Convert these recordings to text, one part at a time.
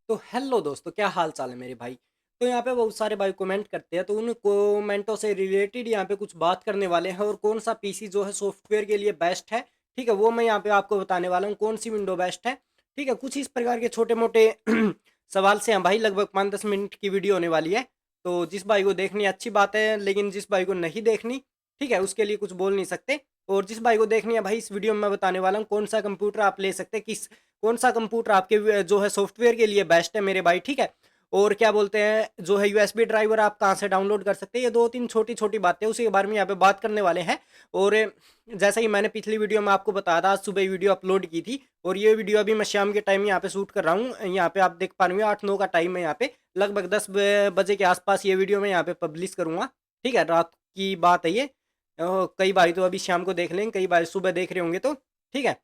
तो हेलो दोस्तों, क्या हाल चाल है मेरे भाई। तो यहाँ पे बहुत सारे भाई कमेंट करते हैं, तो उन कमेंटों से रिलेटेड यहाँ पे कुछ बात करने वाले हैं। और कौन सा पीसी जो है सॉफ्टवेयर के लिए बेस्ट है, ठीक है, वो मैं यहाँ पे आपको बताने वाला हूँ। कौन सी विंडो बेस्ट है, ठीक है। कुछ इस प्रकार के छोटे मोटे सवाल से हैं भाई, लगभग 5-10 मिनट की वीडियो होने वाली है। तो जिस भाई को देखनी अच्छी बात है, लेकिन जिस भाई को नहीं देखनी, ठीक है, उसके लिए कुछ बोल नहीं सकते। और जिस भाई को देखनी है भाई, इस वीडियो में मैं बताने वाला हूँ कौन सा कंप्यूटर आप ले सकते हैं, किस कौन सा कंप्यूटर आपके जो है सॉफ्टवेयर के लिए बेस्ट है मेरे भाई, ठीक है। और क्या बोलते हैं जो है यूएसबी ड्राइवर आप कहाँ से डाउनलोड कर सकते हैं, ये दो तीन छोटी छोटी बातें उसी के बारे में यहाँ पे बात करने वाले हैं। और जैसा कि मैंने पिछली वीडियो में आपको बताया था, आज सुबह वीडियो अपलोड की थी, और ये वीडियो अभी मैं शाम के टाइम यहाँ पे शूट कर रहा हूँ। यहाँ पे आप देख पा रहे हो 8-9 का टाइम है, यहाँ पे लगभग 10 बजे के आसपास ये वीडियो मैं यहाँ पे पब्लिश करूंगा, ठीक है। रात की बात है ये। कई बार तो अभी शाम को देख लेंगे, कई बार सुबह देख रहे होंगे, तो ठीक है।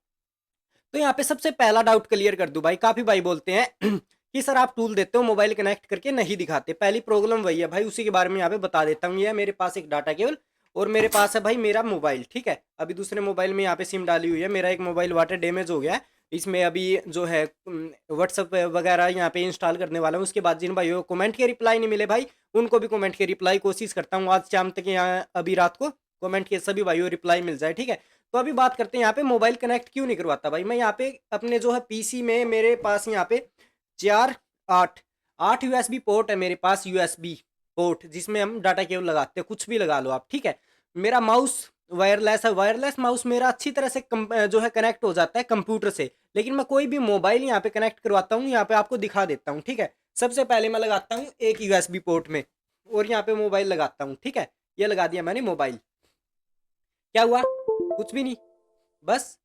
तो यहाँ पे सबसे पहला डाउट क्लियर कर दूं भाई, काफी भाई बोलते हैं कि सर आप टूल देते हो मोबाइल कनेक्ट करके नहीं दिखाते। पहली प्रॉब्लम वही है भाई, उसी के बारे में यहाँ पे बता देता हूँ। ये है मेरे पास एक डाटा केबल, और मेरे पास है भाई मेरा मोबाइल, ठीक है। अभी दूसरे मोबाइल में यहाँ पे सिम डाली हुई है। मेरा एक मोबाइल वाटर डैमेज हो गया है, इसमें अभी जो है व्हाट्सअप वगैरह यहाँ पे इंस्टॉल करने वाला हूँ। उसके बाद जिन भाइयों को कमेंट के रिप्लाई नहीं मिले भाई, उनको भी कमेंट के रिप्लाई कोशिश करता हूँ आज शाम तक, यहाँ अभी रात को कमेंट के सभी भाइयों रिप्लाई मिल जाए, ठीक है। तो अभी बात करते हैं यहाँ पे मोबाइल कनेक्ट क्यों नहीं करवाता भाई। मैं यहाँ पे अपने जो है पीसी में मेरे पास यहाँ पे चार आठ आठ यूएसबी पोर्ट है मेरे पास, यूएसबी पोर्ट जिसमें हम डाटा केबल लगाते हैं, कुछ भी लगा लो आप, ठीक है। मेरा माउस वायरलेस है, वायरलेस माउस मेरा अच्छी तरह से जो है कनेक्ट हो जाता है कंप्यूटर से। लेकिन मैं कोई भी मोबाइल यहाँ पे कनेक्ट करवाता हूँ, यहाँ पे आपको दिखा देता हूँ, ठीक है। सबसे पहले मैं लगाता हूँ एक यूएसबी पोर्ट में, और यहाँ पे मोबाइल लगाता हूँ, ठीक है। ये लगा दिया मैंने मोबाइल। क्या हुआ? कुछ भी नहीं। बस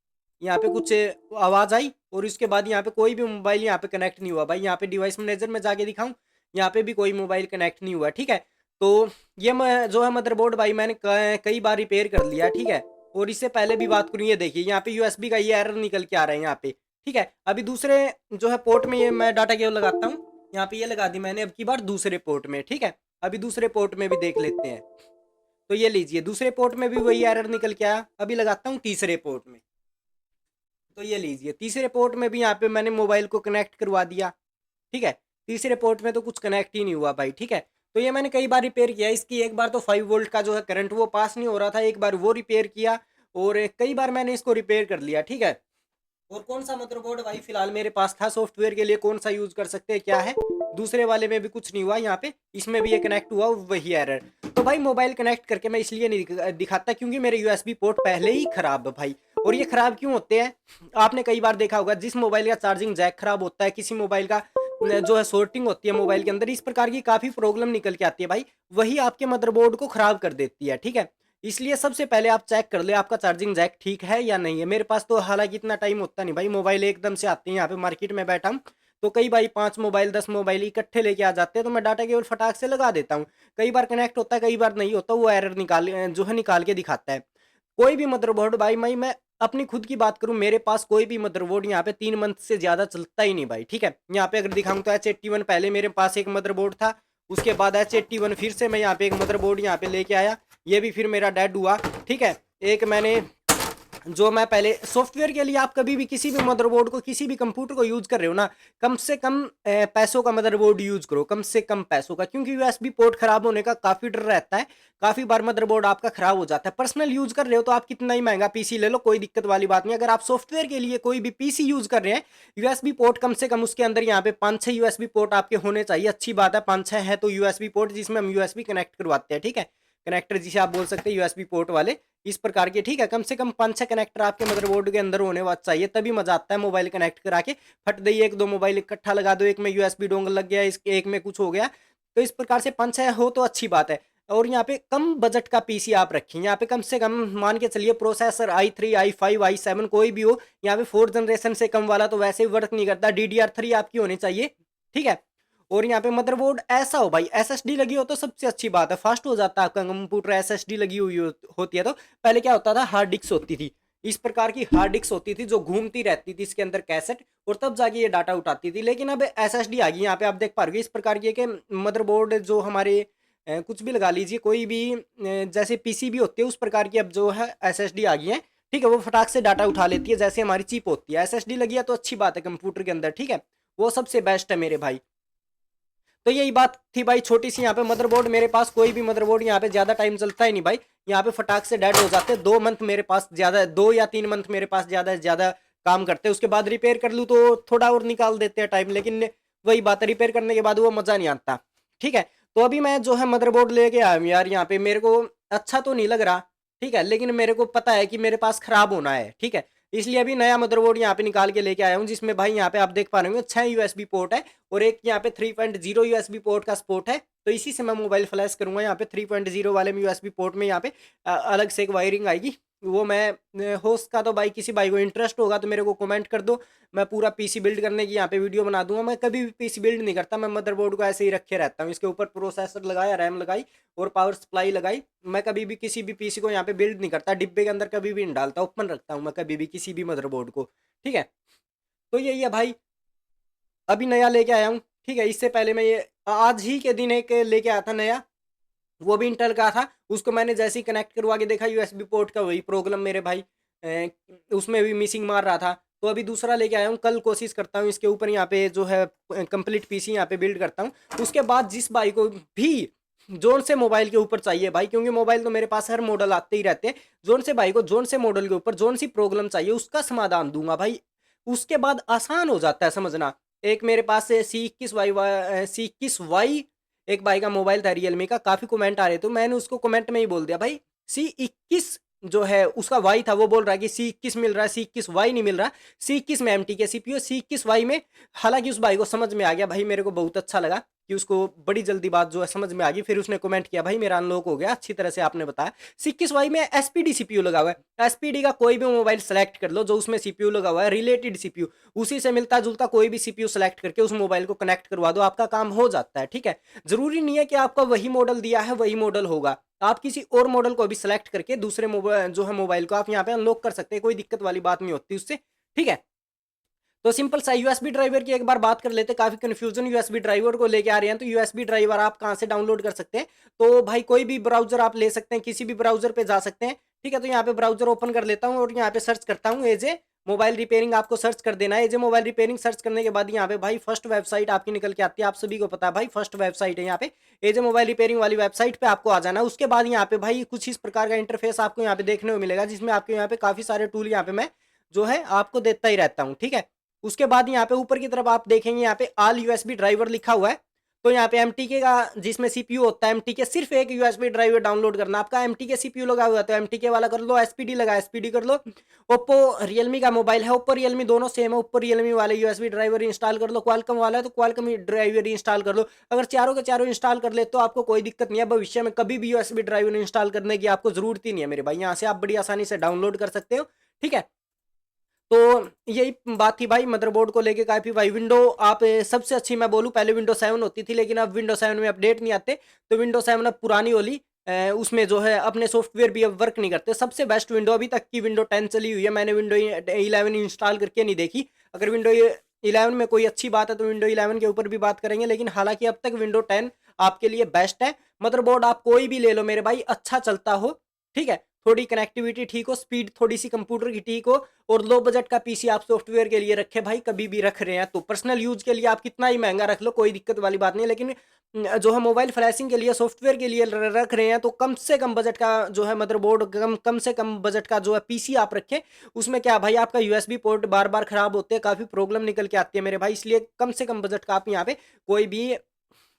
यहाँ पे कुछ आवाज़ आई, और उसके बाद यहाँ पे कोई भी मोबाइल यहाँ पे कनेक्ट नहीं हुआ भाई। यहाँ पे डिवाइस मैनेजर में जाके दिखाऊं, यहाँ पे भी कोई मोबाइल कनेक्ट नहीं हुआ, ठीक है। तो ये मैं जो है मदरबोर्ड भाई मैंने कई बार रिपेयर कर लिया, ठीक है। और इससे पहले भी बात करूँ, ये देखिए यहाँ पे यूएसबी का ये एरर निकल के आ रहा है यहाँ पे, ठीक है। अभी दूसरे जो है पोर्ट में ये मैं डाटा केबल लगाता हूँ, यहाँ पे ये लगा दी मैंने अब की बार दूसरे पोर्ट में, ठीक है। अभी दूसरे पोर्ट में भी देख लेते हैं। तो ये लीजिए दूसरे पोर्ट में भी वही एरर निकल के आया। अभी लगाता हूँ तीसरे पोर्ट में, तो ये लीजिए तीसरे पोर्ट में भी यहाँ पे मैंने मोबाइल को कनेक्ट करवा दिया, ठीक है। तीसरे पोर्ट में तो कुछ कनेक्ट ही नहीं हुआ भाई, ठीक है। तो ये मैंने कई बार रिपेयर किया। इसकी एक बार तो 5 वोल्ट का जो है करंट वो पास नहीं हो रहा था, एक बार वो रिपेयर किया, और कई बार मैंने इसको रिपेयर कर लिया, ठीक है। और कौन सा मदरबोर्ड भाई फिलहाल मेरे पास था सॉफ्टवेयर के लिए, कौन सा यूज कर सकते हैं क्या है, दूसरे वाले में भी कुछ नहीं हुआ, यहाँ पे इसमें भी ये कनेक्ट हुआ वही एरर। तो भाई मोबाइल कनेक्ट करके मैं इसलिए नहीं दिखाता क्योंकि मेरे यूएसबी पोर्ट पहले ही खराब है भाई। और ये खराब क्यों होते हैं, आपने कई बार देखा होगा, जिस मोबाइल का चार्जिंग जैक खराब होता है, किसी मोबाइल का जो है सोर्टिंग होती है मोबाइल के अंदर, इस प्रकार की काफी प्रॉब्लम निकल के आती है भाई, वही आपके मदरबोर्ड को खराब कर देती है, ठीक है। इसलिए सबसे पहले आप चेक कर ले आपका चार्जिंग जैक ठीक है या नहीं है। मेरे पास तो हालांकि इतना टाइम होता नहीं भाई, मोबाइल एकदम से आते हैं यहाँ पे मार्केट में बैठा हूँ, तो कई बार 5 मोबाइल 10 मोबाइल इकट्ठे लेके आ जाते हैं, तो मैं डाटा केवल फटाक से लगा देता हूँ। कई बार कनेक्ट होता है, कई बार नहीं होता, वो एरर निकाल के दिखाता है। कोई भी मदरबोर्ड भाई, मैं अपनी खुद की बात करूं, मेरे पास कोई भी मदरबोर्ड यहाँ पे 3 मंथ से ज्यादा चलता ही नहीं भाई, ठीक है। यहाँ पे अगर दिखाऊं तो H81 पहले मेरे पास एक मदरबोर्ड था, उसके बाद H81 फिर से मैं यहाँ पे एक मदरबोर्ड यहाँ पे लेके आया, ये भी फिर मेरा डेड हुआ, ठीक है। एक मैंने जो मैं पहले सॉफ्टवेयर के लिए, आप कभी भी किसी भी मदरबोर्ड को, किसी भी कंप्यूटर को यूज कर रहे हो ना, कम से कम पैसों का मदरबोर्ड यूज करो, कम से कम पैसों का, क्योंकि यूएसबी पोर्ट खराब होने का काफी डर रहता है। काफी बार मदरबोर्ड आपका खराब हो जाता है। पर्सनल यूज कर रहे हो तो आप कितना ही महंगा पीसी ले लो, कोई दिक्कत वाली बात नहीं। अगर आप सॉफ्टवेयर के लिए कोई भी पीसी यूज कर रहे हैं, यूएसबी पोर्ट कम से कम उसके अंदर यहाँ पे 5-6 यूएसबी पोर्ट आपके होने चाहिए। अच्छी बात है 5-6 है तो यूएसबी पोर्ट, जिसमें हम यूएसबी कनेक्ट करवाते हैं, ठीक है। कनेक्टर जिसे आप बोल सकते हैं यूएसबी पोर्ट वाले, इस प्रकार के, ठीक है। कम से कम 5-6 कनेक्टर आपके मदरबोर्ड के अंदर होने वाला चाहिए, तभी मजा आता है मोबाइल कनेक्ट करा के। फट दई 1-2 मोबाइल इकट्ठा लगा दो, एक में यूएसबी डोंगल लग गया, इसके एक में कुछ हो गया, तो इस प्रकार से 5-6 हो तो अच्छी बात है। और यहाँ पे कम बजट का पीसी आप रखें, यहाँ पे कम से कम मान के चलिए प्रोसेसर i3 i5 i7 कोई भी हो, यहाँ पे 4th जनरेशन से कम वाला तो वैसे ही वर्क नहीं करता, DDR3 आपकी होनी चाहिए, ठीक है। और यहाँ पे मदरबोर्ड ऐसा हो भाई, एसएसडी लगी हो तो सबसे अच्छी बात है, फास्ट हो जाता है आपका कंप्यूटर। एसएसडी लगी हुई होती है तो पहले क्या होता था, हार्ड डिस्क होती थी, इस प्रकार की हार्ड डिस्क होती थी जो घूमती रहती थी इसके अंदर कैसेट, और तब जाके ये डाटा उठाती थी। लेकिन अब एसएसडी आ गई, यहाँ पे आप देख पा रहे हो इस प्रकार की कि मदरबोर्ड जो हमारे कुछ भी लगा लीजिए, कोई भी जैसे पीसीबी होती है उस प्रकार की अब जो है एसएसडी आ गई है, ठीक है। वो फटाक से डाटा उठा लेती है, जैसे हमारी चिप होती है। एसएसडी लगी है तो अच्छी बात है कंप्यूटर के अंदर, ठीक है। वो सबसे बेस्ट है मेरे भाई। तो यही बात थी भाई छोटी सी। यहाँ पे मदरबोर्ड मेरे पास कोई भी मदरबोर्ड यहाँ पे ज्यादा टाइम चलता ही नहीं भाई, यहाँ पे फटाक से डेड हो जाते हैं। 2 मंथ मेरे पास ज्यादा, 2 या 3 मंथ मेरे पास ज्यादा से ज्यादा काम करते हैं। उसके बाद रिपेयर कर लूँ तो थोड़ा और निकाल देते हैं टाइम, लेकिन वही बात है, रिपेयर करने के बाद वो मजा नहीं आता। ठीक है, तो अभी मैं जो है मदरबोर्ड लेके आया हूँ यार। यहाँ पे मेरे को अच्छा तो नहीं लग रहा, ठीक है, लेकिन मेरे को पता है कि मेरे पास खराब होना है, ठीक है। इसलिए अभी नया मदरबोर्ड यहाँ पे निकाल के लेके आया हूँ, जिसमें भाई यहाँ पे आप देख पा रहे होंगे 6 USB पोर्ट है और एक यहाँ पे 3.0 USB पोर्ट का सपोर्ट है। तो इसी से मैं मोबाइल फ्लैश करूंगा। यहाँ पे 3.0 वाले में USB पोर्ट में यहाँ पे अलग से एक वायरिंग आएगी। वो मैं होस्ट का, तो भाई किसी भाई को इंटरेस्ट होगा तो मेरे को कमेंट कर दो, मैं पूरा पीसी बिल्ड करने की यहाँ पे वीडियो बना दूंगा। मैं कभी भी पीसी बिल्ड नहीं करता, मैं मदरबोर्ड को ऐसे ही रखे रहता हूँ। इसके ऊपर प्रोसेसर लगाया, रैम लगाई और पावर सप्लाई लगाई। मैं कभी भी किसी भी पीसी को यहाँ पे बिल्ड नहीं करता, डिब्बे के अंदर कभी भी नहीं डालता, ओपन रखता हूँ मैं कभी भी किसी भी मदरबोर्ड को, ठीक है। तो यही है भाई, अभी नया लेके आया हूँ, ठीक है। इससे पहले मैं ये आज ही के दिन एक लेके आया था नया, वो भी इंटेल का था। उसको मैंने जैसे ही कनेक्ट करवा के देखा यूएसबी पोर्ट का वही प्रॉब्लम मेरे भाई, उसमें भी मिसिंग मार रहा था। तो अभी दूसरा लेके आया हूँ, कल कोशिश करता हूँ इसके ऊपर यहाँ पे जो है कंप्लीट पीसी यहाँ पे बिल्ड करता हूँ। उसके बाद जिस भाई को भी जोन से मोबाइल के ऊपर चाहिए भाई, क्योंकि मोबाइल तो मेरे पास हर मॉडल आते ही रहते हैं, जोन से भाई को जोन से मॉडल के ऊपर जोन सी प्रॉब्लम चाहिए उसका समाधान दूंगा भाई। उसके बाद आसान हो जाता है समझना। एक मेरे पास C21Y एक भाई का मोबाइल था रियलमी का, काफी कमेंट आ रहे थे, मैंने उसको कमेंट में ही बोल दिया भाई C21 जो है उसका वाई था, वो बोल रहा है कि C21 मिल रहा है, C21Y नहीं मिल रहा। C21 में एमटी के सीपीयू, C21Y में। हालांकि उस भाई को समझ में आ गया भाई, मेरे को बहुत अच्छा लगा कि उसको बड़ी जल्दी बात जो है समझ में आ गई। फिर उसने कमेंट किया भाई मेरा अनलॉक हो गया, अच्छी तरह से आपने बताया। C21Y में एसपीडी सीपीयू लगा हुआ है, एसपीडी का कोई भी मोबाइल सेलेक्ट कर लो जो उसमें सीपीयू लगा हुआ है, रिलेटेड सीपीयू उसी से मिलता जुलता कोई भी सीपीयू सेलेक्ट करके उस मोबाइल को कनेक्ट करवा दो, आपका काम हो जाता है, ठीक है। जरूरी नहीं है कि आपका वही मॉडल दिया है वही मॉडल होगा, आप किसी और मॉडल को भी सिलेक्ट करके दूसरे मोबाइल जो है मोबाइल को आप यहाँ पे अनलॉक कर सकते हैं, कोई दिक्कत वाली बात नहीं होती उससे, ठीक है। तो सिंपल सा यूएसबी ड्राइवर की एक बार बात कर लेते हैं, काफी कंफ्यूजन यूएसबी ड्राइवर को लेके आ रहे हैं। तो यूएसबी ड्राइवर आप कहाँ से डाउनलोड कर सकते हैं, तो भाई कोई भी ब्राउजर आप ले सकते हैं, किसी भी ब्राउजर पे जा सकते हैं, ठीक है। तो यहाँ पे ब्राउजर ओपन कर लेता हूँ और यहाँ पे सर्च करता हूँ एजे मोबाइल रिपेयरिंग, आपको सर्च कर देना है एजे मोबाइल रिपेयरिंग। सर्च करने के बाद यहाँ पे भाई फर्स्ट वेबसाइट आपकी निकल के आती है, आप सभी को पता है भाई फर्स्ट वेबसाइट है यहाँ पे एजे मोबाइल रिपेयरिंग वाली वेबसाइट पे आपको आ जाना है। उसके बाद यहाँ पे भाई कुछ इस प्रकार का इंटरफेस आपको यहाँ पे देखने को मिलेगा, जिसमें आपके यहाँ पे काफी सारे टूल यहाँ पे मैं जो है आपको देता ही रहता हूँ, ठीक है। उसके बाद यहाँ पे ऊपर की तरफ आप देखेंगे यहाँ पे ऑल यूएसबी ड्राइवर लिखा हुआ है। तो यहाँ पे एमटीके का जिसमें सीपीयू होता है, एमटीके सिर्फ एक यूएसबी ड्राइवर डाउनलोड करना। आपका एमटीके सीपीयू लगा हुआ है तो एमटीके वाला कर लो, एसपीडी लगा एसपीडी कर लो। ओप्पो रियलमी का मोबाइल है, ओप्पो रियलमी दोनों सेम है, ओप्पो रियलमी वाले यूएसबी ड्राइवर इंस्टॉल कर लो। क्वालकॉम वाला है तो क्वालकॉम ड्राइवर इंस्टॉल कर लो। अगर चारों के चारों इंस्टॉल कर ले तो आपको कोई दिक्कत नहीं है, भविष्य में कभी भी यूएसबी ड्राइवर इंस्टॉल करने की आपको जरूरत ही नहीं है मेरे भाई, यहाँ से आप बड़ी आसानी से डाउनलोड कर सकते हो, ठीक है। तो यही बात थी भाई मदरबोर्ड को लेके। काफी भाई विंडो आप सबसे अच्छी मैं बोलूँ, पहले विंडो 7 होती थी लेकिन अब विंडो 7 में अपडेट नहीं आते, तो विंडो 7 अब पुरानी होली, उसमें जो है अपने सॉफ्टवेयर भी अब वर्क नहीं करते। सबसे बेस्ट विंडो अभी तक की विंडो 10 चली हुई है, मैंने विंडो 11 इंस्टॉल करके नहीं देखी। अगर विंडो 11 में कोई अच्छी बात है तो विंडो 11 के ऊपर भी बात करेंगे, लेकिन हालांकि अब तक विंडो 10 आपके लिए बेस्ट है। मदरबोर्ड आप कोई भी ले लो मेरे भाई, अच्छा चलता हो, ठीक है, थोड़ी कनेक्टिविटी ठीक हो, स्पीड थोड़ी सी कंप्यूटर की ठीक हो, और लो बजट का पीसी आप सॉफ्टवेयर के लिए रखे भाई, कभी भी रख रहे हैं तो पर्सनल यूज के लिए आप कितना ही महंगा रख लो कोई दिक्कत वाली बात नहीं, लेकिन जो है मोबाइल फ्लैशिंग के लिए सॉफ्टवेयर के लिए रख रहे हैं तो कम से कम बजट का जो है मदरबोर्ड, कम से कम बजट का जो है पीसी आप रखें। उसमें क्या भाई आपका यूएसबी पोर्ट बार बार खराब होते हैं, काफी प्रॉब्लम निकल के आती है मेरे भाई, इसलिए कम से कम बजट का आप यहाँ पे कोई भी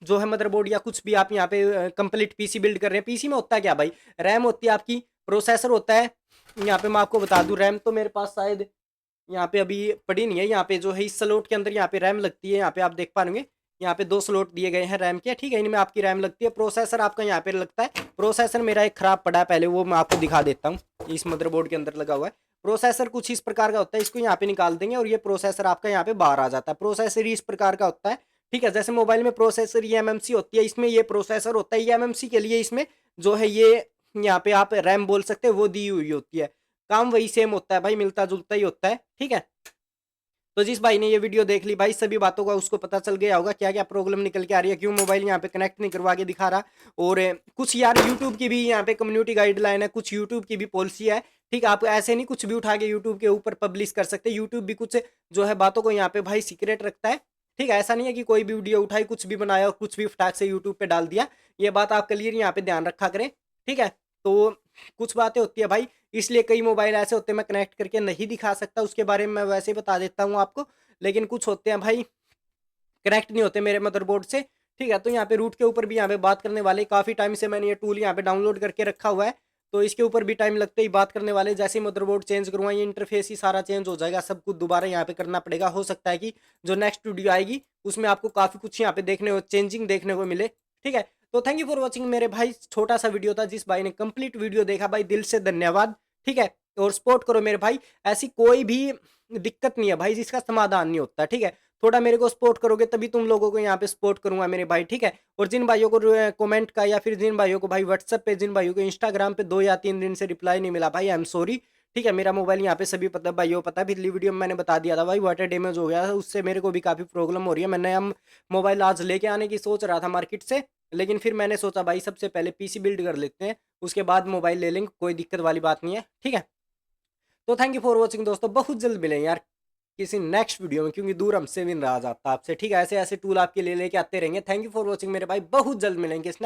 जो है मदरबोर्ड या कुछ भी आप यहाँ पे कंप्लीट पीसी बिल्ड कर रहे हैं। पीसी में होता है क्या भाई, रैम होती है आपकी, प्रोसेसर होता है, यहाँ पे मैं आपको बता दूं रैम तो मेरे पास शायद यहाँ पे अभी पड़ी नहीं है, यहाँ पे जो है इस स्लॉट के अंदर यहाँ पे रैम लगती है, यहाँ पे आप देख पाएंगे यहाँ पे 2 स्लॉट दिए गए हैं रैम के, ठीक है, इनमें आपकी रैम लगती है। प्रोसेसर आपका यहाँ पे लगता है, प्रोसेसर मेरा एक खराब पड़ा है, पहले वो मैं आपको दिखा देता हूँ, इस मदरबोर्ड के अंदर लगा हुआ है। प्रोसेसर कुछ इस प्रकार का होता है, इसको यहाँ पे निकाल देंगे और ये प्रोसेसर आपका यहाँ पे बाहर आ जाता है। प्रोसेसर इस प्रकार का होता है, ठीक है, जैसे मोबाइल में प्रोसेसर एमएमसी होती है, इसमें ये प्रोसेसर होता है एमएमसी के लिए, इसमें जो है ये यहाँ पे आप रैम बोल सकते हैं वो दी हुई होती है, काम वही सेम होता है भाई, मिलता जुलता ही होता है, ठीक है। तो जिस भाई ने ये वीडियो देख ली भाई, सभी बातों का उसको पता चल गया होगा क्या क्या प्रॉब्लम निकल के आ रही है, क्यों मोबाइल यहाँ पे कनेक्ट नहीं करवा के दिखा रहा। और कुछ यार यूट्यूब की भी यहाँ पे कम्युनिटी गाइडलाइन है, कुछ यूट्यूब की भी पॉलिसी है, ठीक है, आप ऐसे नहीं कुछ भी उठा के यूट्यूब के ऊपर पब्लिश कर सकते। यूट्यूब भी कुछ जो है बातों को यहाँ पे भाई सीक्रेट रखता है, ठीक है, ऐसा नहीं है कि कोई भी वीडियो उठाई, कुछ भी बनाया और कुछ भी फटाक से यूट्यूब पे डाल दिया। ये बात आप क्लियर यहाँ पे ध्यान रखा करें, ठीक है? तो कुछ बातें होती है भाई, इसलिए कई मोबाइल ऐसे होते हैं मैं कनेक्ट करके नहीं दिखा सकता, उसके बारे में मैं वैसे ही बता देता हूँ आपको। लेकिन कुछ होते हैं भाई कनेक्ट नहीं होते मेरे मदरबोर्ड से, ठीक है? तो यहाँ पे रूट के ऊपर भी यहाँ पे बात करने वाले, काफ़ी टाइम से मैंने ये टूल यहाँ पे डाउनलोड करके रखा हुआ है, तो इसके ऊपर भी टाइम लगते ही बात करने वाले। जैसे ही मदरबोर्ड चेंज करूँगा ये इंटरफेस ही सारा चेंज हो जाएगा, सब कुछ दोबारा यहाँ पे करना पड़ेगा। हो सकता है कि जो नेक्स्ट वीडियो आएगी उसमें आपको काफ़ी कुछ यहाँ पे देखने को चेंजिंग देखने को मिले, ठीक है? तो थैंक यू फॉर वॉचिंग मेरे भाई, छोटा सा वीडियो था, जिस भाई ने कंप्लीट वीडियो देखा भाई दिल से धन्यवाद, ठीक है? और सपोर्ट करो मेरे भाई, ऐसी कोई भी दिक्कत नहीं है भाई जिसका समाधान नहीं होता, ठीक है? थोड़ा मेरे को सपोर्ट करोगे तभी तुम लोगों को यहाँ पे सपोर्ट करूंगा मेरे भाई, ठीक है? और जिन भाइयों को कमेंट का, या फिर जिन भाइयों को भाई व्हाट्सएप पे, जिन भाइयों को इंस्टाग्राम पे 2 या 3 दिन से रिप्लाई नहीं मिला भाई, आई एम सॉरी, ठीक है? मेरा मोबाइल यहाँ पे सभी पता भाइयों को पता है, पिछली वीडियो में मैंने बता दिया था भाई, वाटर डैमेज हो गया था, उससे मेरे को भी काफ़ी प्रॉब्लम हो रही है। मैंने हम मोबाइल आज लेके आने की सोच रहा था मार्केट से, लेकिन फिर मैंने सोचा भाई सबसे पहले पीसी बिल्ड कर लेते हैं, उसके बाद मोबाइल ले लेंगे, कोई दिक्कत वाली बात नहीं है, ठीक है? तो थैंक यू फॉर वॉचिंग दोस्तों, बहुत जल्द मिलेंगे यार किसी नेक्स्ट वीडियो में, क्योंकि दूर हमसे भी नाराज आता आपसे, ठीक है? ऐसे ऐसे टूल आपके लिए लेके आते रहेंगे। थैंक यू फॉर वॉचिंग मेरे भाई, बहुत जल्द मिलेंगे इस